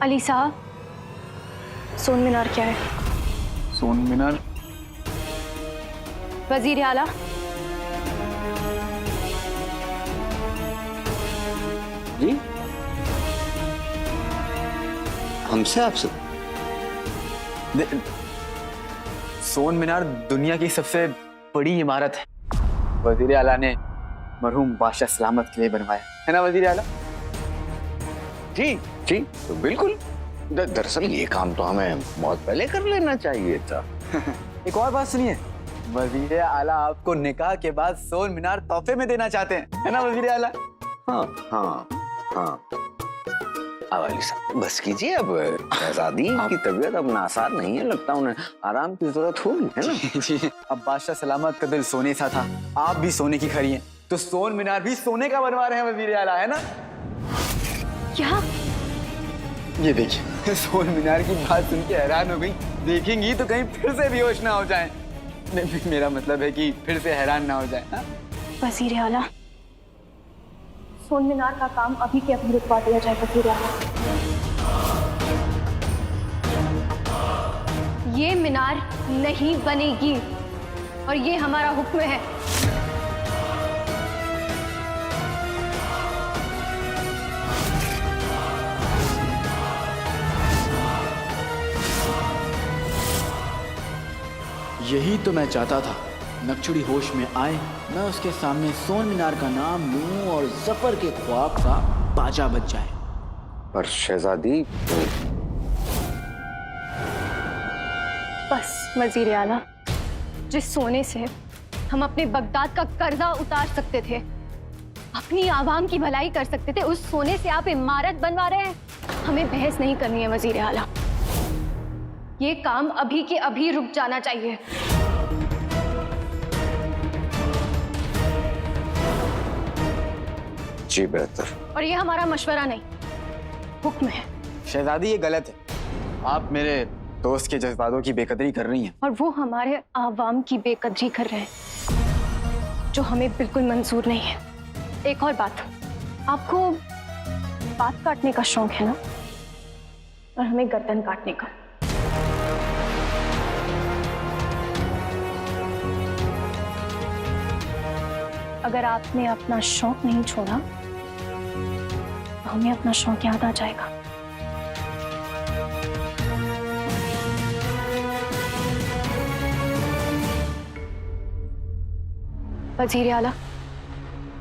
अली साहब, सोन मीनार क्या है? सोन मीनार? वजीर आला, जी हमसे आपसे? सोन मीनार दुनिया की सबसे बड़ी इमारत है। वजीर आला ने मरहूम बादशाह सलामत के लिए बनवाया है ना वजीर आला? जी जी तो बिल्कुल। दरअसल ये काम तो हमें बहुत पहले कर लेना चाहिए था। एक और बात सुनिए, वजीर आला आपको निकाह के बाद सोन मीनार तोहफे में देना चाहते हैं, है ना वजीर आला? हाँ हाँ हाँ। अब अली साहब बस कीजिए, अब शहजादी की तबीयत अब नासाज नहीं है, लगता उन्हें आराम की जरूरत होगी, है ना? जी, अब बादशाह सलामत का दिल सोने सा था, आप भी सोने की खरी हैं, तो सोन मीनार भी सोने का बनवा रहे हैं वजीर आला, है ना? क्या? ये देखिए, सोन मीनार की बात सुन के हैरान हो गई। देखेंगी तो कहीं फिर से बेहोश ना हो जाएं। नहीं, मेरा मतलब है कि फिर से हैरान ना हो जाएं। हाँ? वजीर आला, सोन मीनार का काम अभी के अभी रुकवा दिया जाए वजीर आला। ये मीनार नहीं बनेगी और ये हमारा हुक्म है। यही तो मैं चाहता था, नक्शड़ी होश में आए, मैं उसके सामने सोन मीनार का नाम लूं और जफर के ख्वाब का बाजा बज जाए। पर शहजादी बस वजीर आला, जिस सोने से हम अपने बगदाद का कर्जा उतार सकते थे, अपनी आवाम की भलाई कर सकते थे, उस सोने से आप इमारत बनवा रहे हैं। हमें बहस नहीं करनी है वजीर आला, ये काम अभी के अभी रुक जाना चाहिए। जी बेहतर। और ये हमारा मशवरा नहीं, हुक्म है। शहजादी ये गलत है, आप मेरे दोस्त के जज्बातों की बेकदरी कर रही हैं। और वो हमारे आवाम की बेकदरी कर रहे हैं, जो हमें बिल्कुल मंजूर नहीं है। एक और बात, आपको बात काटने का शौक है ना, और हमें गर्दन काटने का। अगर आपने अपना शौक नहीं छोड़ा तो हमें अपना शौक याद आ जाएगा। वजीर आला,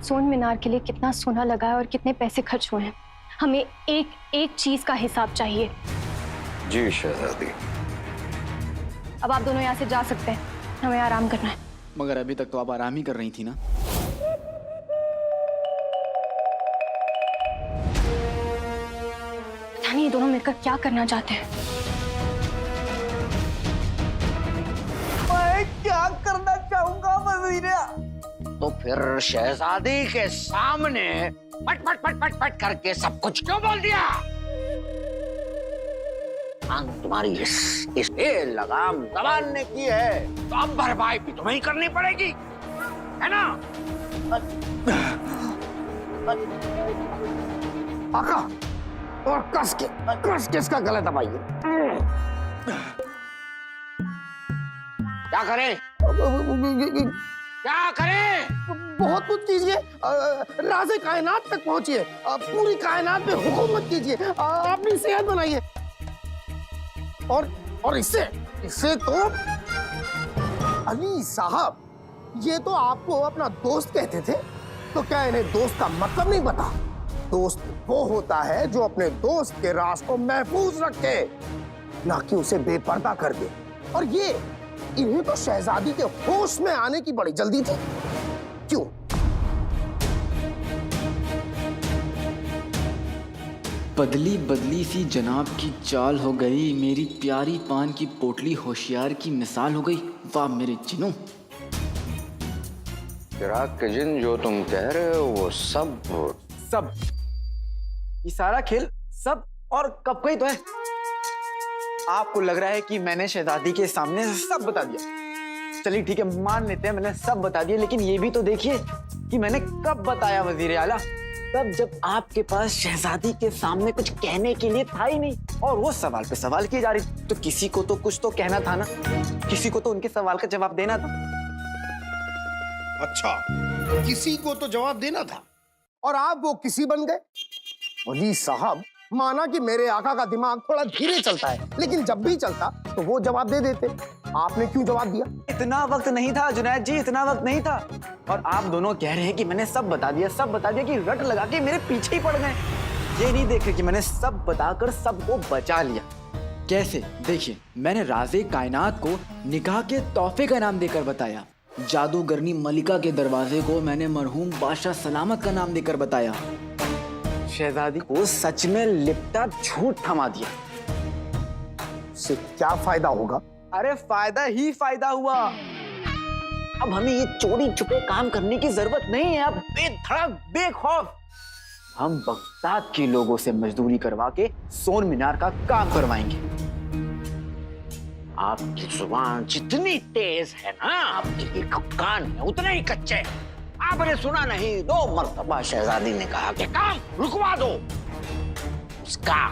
सोन मीनार के लिए कितना सोना लगा है और कितने पैसे खर्च हुए हैं, हमें एक एक चीज का हिसाब चाहिए। जी शहजादी। अब आप दोनों यहाँ से जा सकते हैं, हमें आराम करना है। मगर अभी तक तो आप आराम ही कर रही थी ना। पता नहीं ये दोनों मिलकर क्या करना चाहते हैं। मैं क्या करना चाहूंगा वजीर? तो फिर शहजादी के सामने पट पट पट पट पट करके सब कुछ क्यों बोल दिया? तुम्हारी इस लगाम जबान ने की है, तो अब भरपाई भी तुम्हें ही करनी पड़ेगी, है ना? आका, और कस के इसका गला दबाइए। क्या करें? क्या करें? बहुत कुछ कीजिए, राज़े कायनात तक पहुंचिए, पूरी कायनात पे हुकूमत कीजिए, अपनी सेहत बनाइए। और इससे तो अली साहब, ये तो आपको अपना दोस्त कहते थे, तो क्या इन्हें दोस्त का मतलब नहीं पता? दोस्त वो होता है जो अपने दोस्त के राज को महफूज रखे, ना कि उसे बेपर्दा कर दे। और ये इन्हें तो शहजादी के होश में आने की बड़ी जल्दी थी। क्यों? बदली बदली सी जनाब की चाल हो गई, मेरी प्यारी पान की पोटली होशियार की मिसाल हो गई। वाह मेरे जिनों। चिराग के जिन, जो तुम कह रहे हो वो सब ये सारा खेल सब और कब का ही तो है। आपको लग रहा है कि मैंने शहजादी के सामने सब बता दिया। चलिए ठीक है, मान लेते हैं मैंने सब बता दिया, लेकिन ये भी तो देखिए कि मैंने कब बताया वजीर आला। तब जब आपके पास शहजादी के सामने कुछ कहने के लिए था ही नहीं, और वो सवाल पे सवाल किए जा रही। तो किसी को तो कुछ तो कहना था ना, किसी को तो उनके सवाल का जवाब देना था। अच्छा, किसी को तो जवाब देना था और आप वो किसी बन गए। वली साहब, माना कि मेरे आका का दिमाग थोड़ा धीरे चलता है, लेकिन जब भी चलता तो वो जवाब दे देते। आपने क्यों जवाब दिया? इतना वक्त नहीं था जुनैद जी, इतना वक्त नहीं था। और आप दोनों कह रहे हैं कि मैंने सब बता दिया कि रट लगा के मेरे पीछे ही पड़ गए। ये नहीं देख रहे कि मैंने सब बताकर सबको बचा लिया। कैसे? देखिए, मैंने राज़े कायनात को निकाह के तोहफे का नाम देकर बताया। जादूगरनी मलिका के दरवाजे को मैंने मरहूम बादशाह सलामत का नाम देकर बताया। शहजादी को सच में लिपटा झूठ थमा दिया। इससे क्या फायदा होगा? अरे फायदा ही फायदा हुआ। अब हमें ये चोरी छुपे काम करने की जरूरत नहीं है। अब बेधड़क बेखौफ हम बगदाद के लोगों से मजदूरी करवा के सोन मीनार का काम करवाएंगे। आपकी जुबान जितनी तेज है ना, आपके कान में उतना ही कच्चे। आपने सुना नहीं, 2 मर्तबा शहजादी ने कहा कि काम रुकवा दो। उसका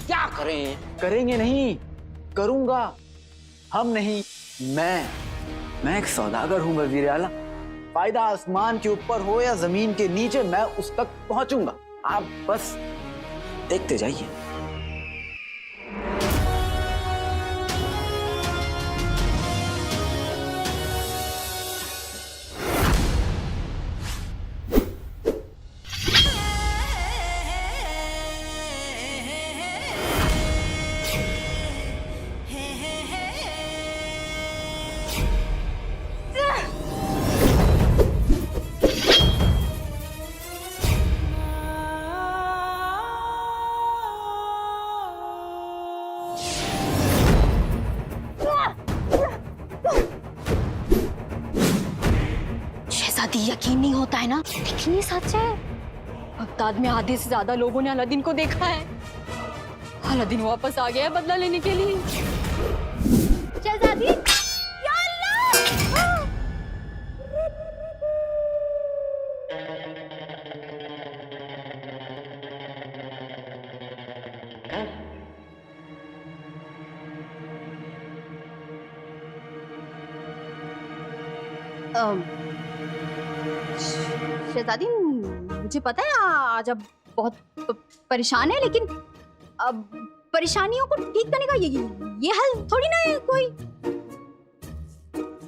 क्या करें? करेंगे नहीं, करूंगा। हम नहीं, मैं एक सौदागर हूं वजीर आला। फायदा आसमान के ऊपर हो या जमीन के नीचे, मैं उस तक पहुंचूंगा। आप बस देखते जाइए। यकीन नहीं होता है ना, लेकिन ये सच है। बगदाद में आधे से ज्यादा लोगों ने अलादीन को देखा है। अलादीन वापस आ गया है बदला लेने के लिए। शहजादी, या अल्लाह! शहजादी, मुझे पता है आज आप बहुत परेशान है, लेकिन अब परेशानियों को ठीक करने का ये हल थोड़ी ना है कोई।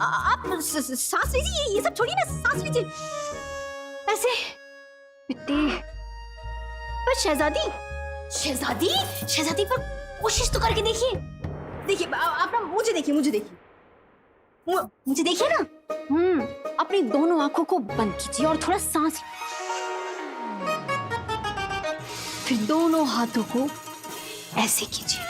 आप सांस लीजिए, ये सब छोड़िए ना, सांस लीजिए। ऐसे इतनी पर शहजादी पर कोशिश तो करके देखिए। देखिए आप ना मुझे देखिए ना। अपनी दोनों आंखों को बंद कीजिए और थोड़ा सांस, फिर दोनों हाथों को ऐसे कीजिए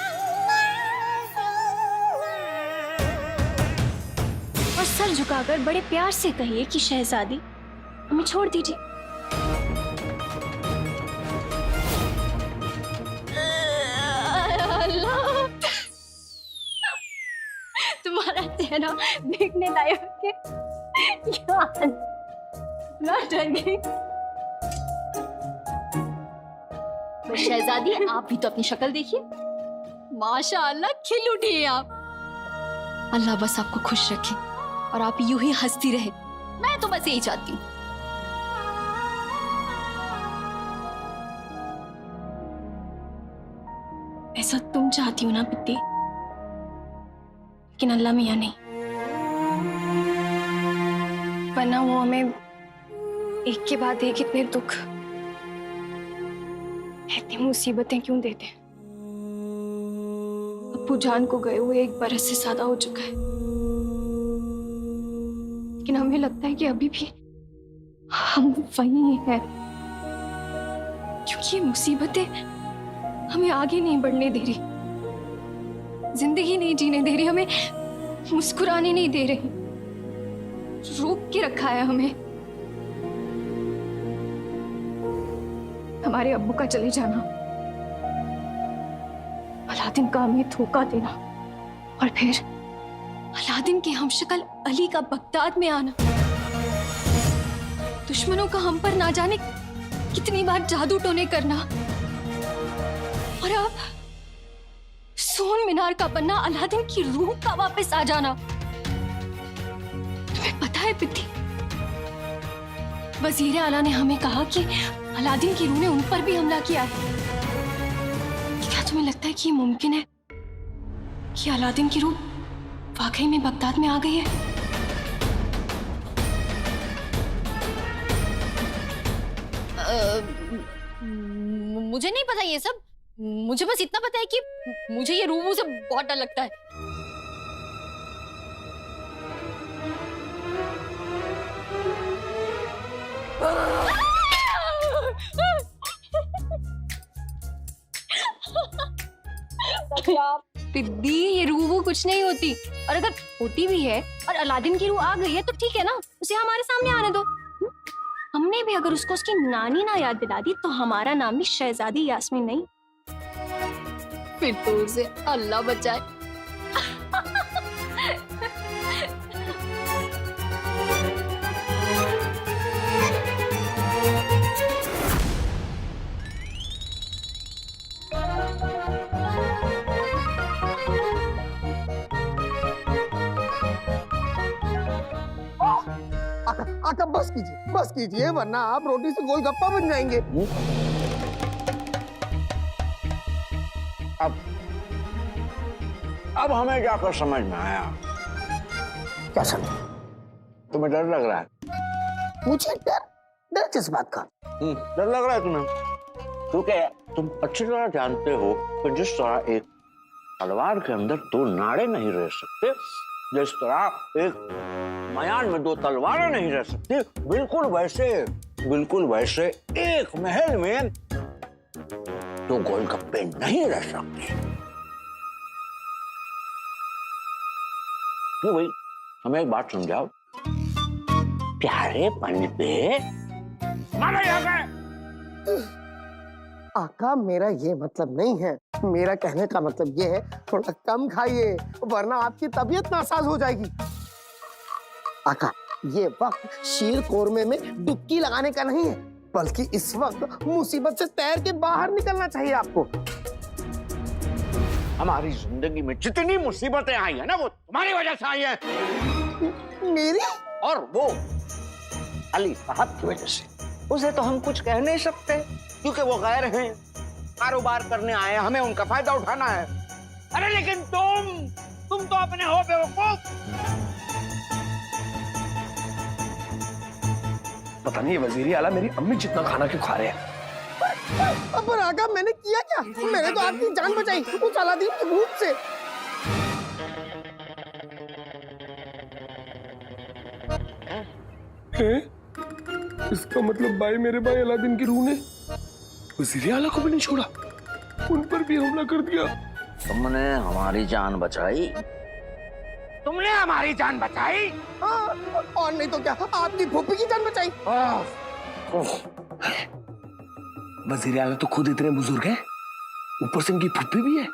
और सर झुकाकर बड़े प्यार से कहिए कि शहजादी, हमें छोड़ दीजिए। अल्लाह, तुम्हारा चेहरा देखने लायक है। ना डर गई। शहजादी, आप भी तो अपनी शक्ल देखिए, माशाअल्लाह खिल उठी है आप। अल्लाह बस आपको खुश रखे और आप यूं ही हंसती रहे। मैं तो बस यही चाहती हूँ। ऐसा तुम चाहती हो ना पित्ती, लेकिन अल्लाह मियां नहीं, वरना वो हमें एक के बाद एक इतने दुख, इतनी मुसीबतें क्यों देते हैं। अब्बू जान को गए हुए 1 बरस से ज्यादा हो चुका है, लेकिन हमें लगता है कि अभी भी हम वही हैं, क्योंकि ये मुसीबतें हमें आगे नहीं बढ़ने दे रही, जिंदगी नहीं जीने दे रही, हमें मुस्कुराने नहीं दे रही, रोक के रखा है हमें। हमारे अब्बू का चले जाना, अलादीन का हमें धोखा देना, और फिर अलादीन के हमशक्ल अली का बगदाद में आना, दुश्मनों का हम पर ना जाने कितनी बार जादू टोने करना, और अब सोन मीनार का बनना, अलादीन की रूह का वापस आ जाना। तुम्हें पता है पिद्दी, वजीर आला ने हमें कहा कि अलादीन की रूह ने उन पर भी हमला किया है। क्या तुम्हें लगता है कि ये मुमकिन है कि अलादीन की रूह वाकई में बगदाद में आ गई है? मुझे नहीं पता ये सब। मुझे बस इतना पता है कि मुझे ये रूबू से बहुत डर लगता है। पिद्दी, ये रूह कुछ नहीं होती, और अगर होती भी है और अलादीन की रूह आ गई है तो ठीक है ना, उसे हमारे सामने आने दो। हमने भी अगर उसको उसकी नानी ना याद दिला दी तो हमारा नाम भी शहजादी यास्मीन नहीं। फिर तो उसे अल्लाह बचाए। आका बस कीजिए वरना आप रोटी से गोलगप्पा बन जाएंगे। अब हमें जाकर समझ में आया। क्या समझ? तुम्हें डर लग रहा है? मुझे डर किस बात का? डर लग रहा है तुम्हें क्योंकि तुम अच्छी तरह जानते हो कि जिस तरह एक तलवार के अंदर दो नाड़े नहीं रह सकते, जिस तरह एक मयान में दो तलवारें नहीं रह सकती, बिल्कुल वैसे एक महल में दो गोलगप्पे नहीं रह सकते। क्यों भाई, हमें एक बात समझाओ। प्यारे पन पे मानो यहाँ गए। आका मेरा ये मतलब नहीं है, मेरा कहने का मतलब ये है थोड़ा कम खाइए वरना आपकी तबीयत नासाज हो जाएगी। आका ये वक्त शीर कोरमे में डुबकी लगाने का नहीं है, बल्कि इस वक्त मुसीबत से तैर के बाहर निकलना चाहिए आपको। हमारी जिंदगी में जितनी मुसीबतें आई है ना, वो तुम्हारी वजह से आई है। मेरी? और वो अली साहब की वजह से। उसे तो हम कुछ कह नहीं सकते क्योंकि वो गैर हैं, कारोबार करने आए, हमें उनका फायदा उठाना है। अरे लेकिन तुम तो अपने हो बेवकूफ। पता नहीं वजीर आला मेरी अम्मी जितना खाना क्यों खा रहे हैं। पर आका मैंने किया क्या? मैंने तो आपकी जान बचाई उस अलादीन के भूत से। इसका मतलब मेरे भाई अलादीन की रूह ने वजीर आला को भी नहीं छोड़ा, उन पर भी हमला कर दिया। तुमने हमारी जान बचाई। तुमने हमारी जान बचाई? और नहीं तो क्या, आपकी फूफी की जान बचाई। वजीर आला तो खुद इतने बुजुर्ग हैं, ऊपर से इनकी फूफी भी है।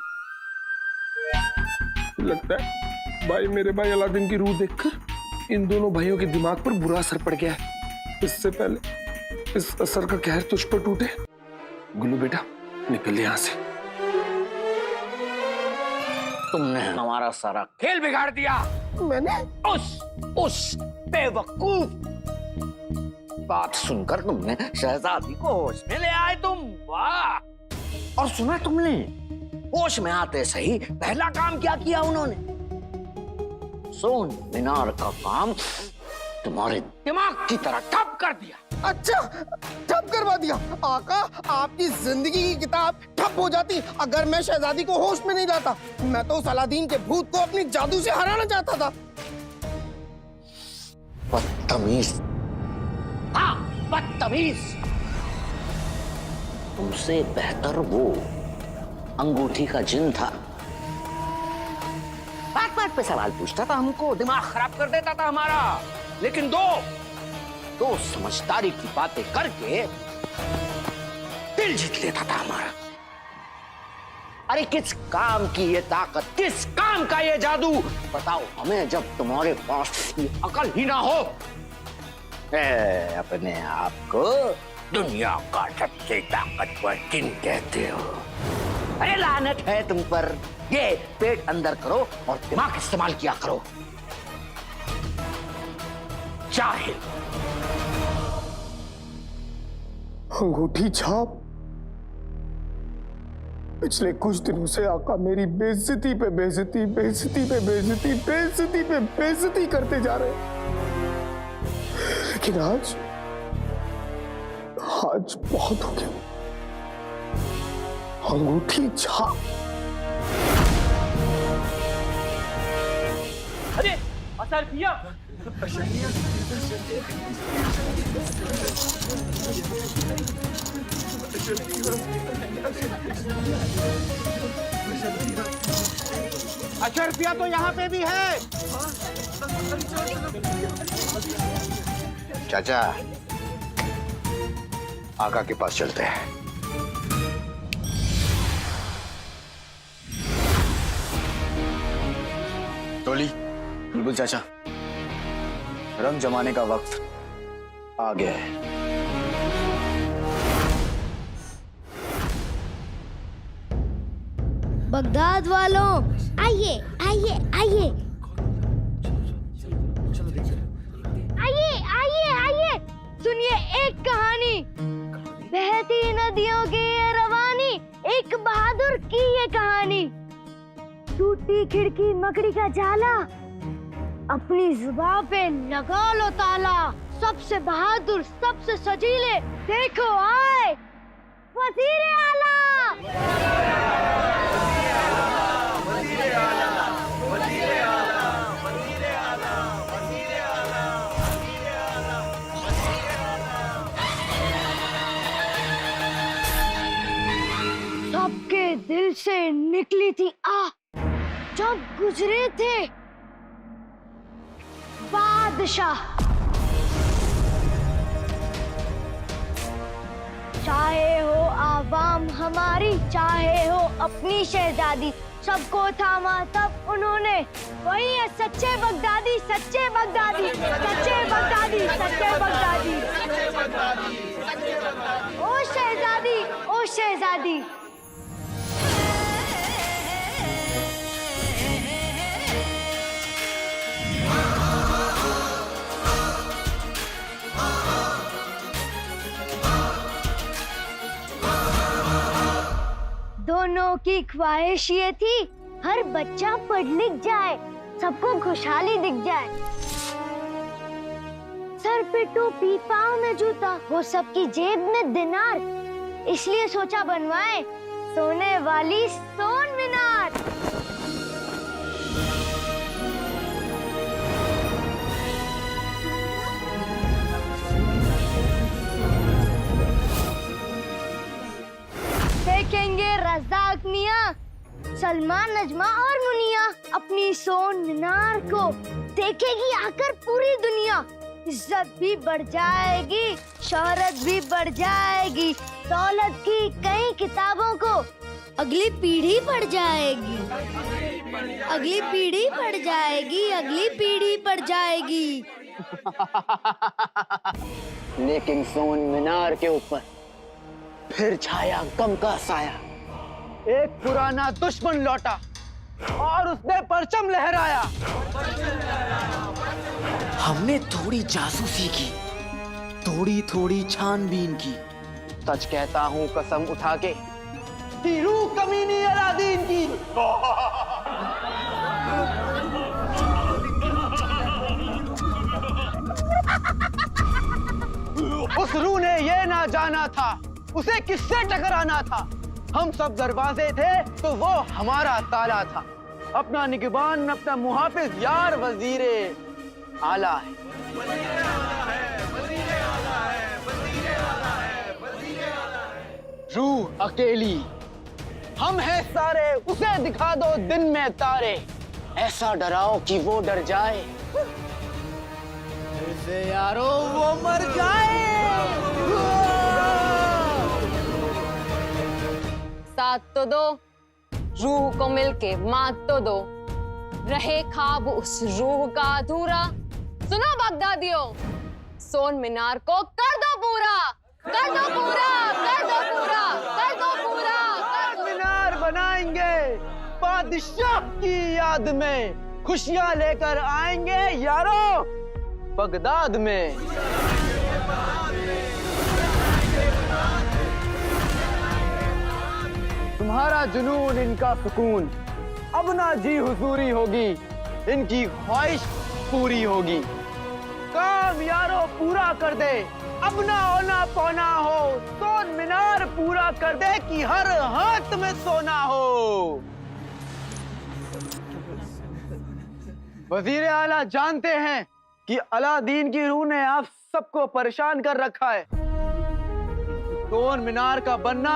लगता है मेरे भाई अलादीन की रूह देखकर इन दोनों भाइयों के दिमाग पर बुरा असर पड़ गया है। इससे पहले इस असर का कहर तुझ पर टूटे, गुल्लू बेटा निकल यहाँ से। तुमने हमारा सारा खेल बिगाड़ दिया। मैंने? उस बेवकूफ बात सुनकर तुमने शहजादी को होश में ले आए तुम। वाह! और सुना तुमने, होश में आते सही पहला काम क्या किया उन्होंने? सोन मीनार का काम तुम्हारे दिमाग की तरह ठप कर दिया। अच्छा, ठप करवा दिया। आका आपकी जिंदगी की किताब ठप हो जाती अगर मैं शहजादी को होश में नहीं लाता। मैं तो उस अलादीन के भूत को अपनी जादू से हराना चाहता था। बदतमीज। हाँ, बदतमीज। तुमसे बेहतर वो अंगूठी का जिन था। बात पे सवाल पूछता था हमको, दिमाग खराब कर देता था हमारा। लेकिन दो समझदारी की बातें करके दिल जीत लेता था हमारा। अरे किस काम की ये ताकत, किस काम का ये जादू बताओ हमें, जब तुम्हारे पास ये अकल ही ना हो। अपने आप को दुनिया का सबसे ताकतवर जिन कहते हो। अरे लानत है तुम पर। ये पेट अंदर करो और दिमाग इस्तेमाल किया करो। जाहिल। अंगूठी छाप। पिछले कुछ दिनों से आका मेरी बेइज्जती पे बेइज्जती, बेइज्जती पे बेइज्जती, बेइज्जती पे बेइज्जती करते जा रहे हैं। लेकिन आज बहुत हो गया। अंगूठी छाप। अरे असर किया। अच्छा रुपया तो यहाँ पे भी है। चाचा, आका के पास चलते हैं। टोली, बुलबुल चाचा, रंग जमाने का वक्त आ गया है। बगदाद वालों, आइए आइए आइए आइए आइए आइए, सुनिए एक कहानी। बहती नदियों की ये रवानी, एक बहादुर की ये कहानी। टूटी खिड़की मकड़ी का जाला, अपनी जुबान पे लगा लो ताला। सबसे बहादुर, सबसे सजीले, देखो आए वजीर आला। सबके दिल से निकली थी आह जब गुजरे थे बादशाह। चाहे हो आवाम हमारी, चाहे हो अपनी शहजादी, सबको थामा तब उन्होंने। वही है सच्चे बगदादी, सच्चे बगदादी, सच्चे बगदादी, सच्चे बगदादी। ओ शहजादी, ओ शहजादी। दोनों की ख्वाहिश ये थी हर बच्चा पढ़ लिख जाए, सबको खुशहाली दिख जाए। सर पे टोपी, पाँव में जूता, वो सबकी जेब में दिनार। इसलिए सोचा बनवाए सोने वाली सोन मीनार। देखेंगे रज़ाक मियां, सलमान, नजमा और मुनिया अपनी सोन मीनार को देखेगी आकर पूरी दुनिया। इज्जत भी बढ़ जाएगी, शोहरत भी बढ़ जाएगी, दौलत की कई किताबों को अगली पीढ़ी पढ़ जाएगी, अगली पीढ़ी पढ़ जाएगी, अगली पीढ़ी पढ़ जाएगी। लेकिन सोन मीनार के ऊपर फिर छाया गम का साया। एक पुराना दुश्मन लौटा और उसने परचम लहराया। हमने थोड़ी जासूसी की, थोड़ी थोड़ी छानबीन की। सच कहता हूँ कसम उठा के कि रूह कमीनी अलादीन की। उस रूह ने ये ना जाना था उसे किससे टकराना था। हम सब दरवाजे थे तो वो हमारा ताला था। अपना निगहबान, अपना मुहाफिज यार वजीरे आला है। रूह अकेली, हम हैं सारे, उसे दिखा दो दिन में तारे। ऐसा डराओ कि वो डर जाए, ऐसे यारो वो मर जाए। साथ तो दो, रूह को मिलके मात तो दो, रहे ख्वाब उस रूह का अधूरा। सुनो बगदादियों, सोन मीनार को कर दो पूरा। कर दो पूरा, कर दो पूरा, कर दो पूरा, कर दो। मीनार बनाएंगे बादशाह की याद में, खुशियां लेकर आएंगे यारों बगदाद में। तुम्हारा जुनून इनका सुकून, अब ना जी हुजूरी होगी, इनकी ख्वाहिश पूरी होगी। काम यारो पूरा कर दे, अब ना होना पौना हो, सोन मीनार पूरा कर दे कि हर हाथ में सोना हो। वजीर आला जानते हैं कि अलादीन की रूह ने आप सबको परेशान कर रखा है। सोन मीनार का बनना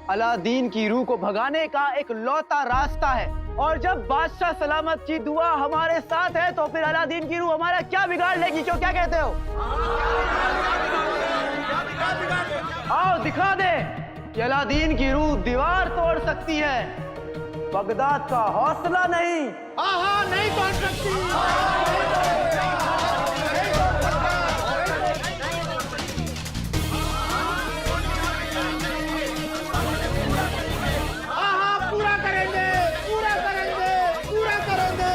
अलादीन की रूह को भगाने का एक लौता रास्ता है, और जब बादशाह सलामत की दुआ हमारे साथ है तो फिर अलादीन की रूह हमारा क्या बिगाड़ लेगी? क्यों, क्या कहते हो? आओ दिखा दे कि अलादीन की रूह दीवार तोड़ सकती है, बगदाद का हौसला नहीं। हाँ नहीं तोड़ सकती। पूरा करेंगे, पूरा करेंगे, पूरा करेंगे।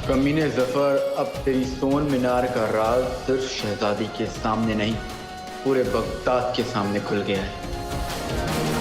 कमीने जफर, अब तेरी सोन मीनार का राज सिर्फ शहजादी के सामने नहीं, पूरे बगदाद के सामने खुल गया है।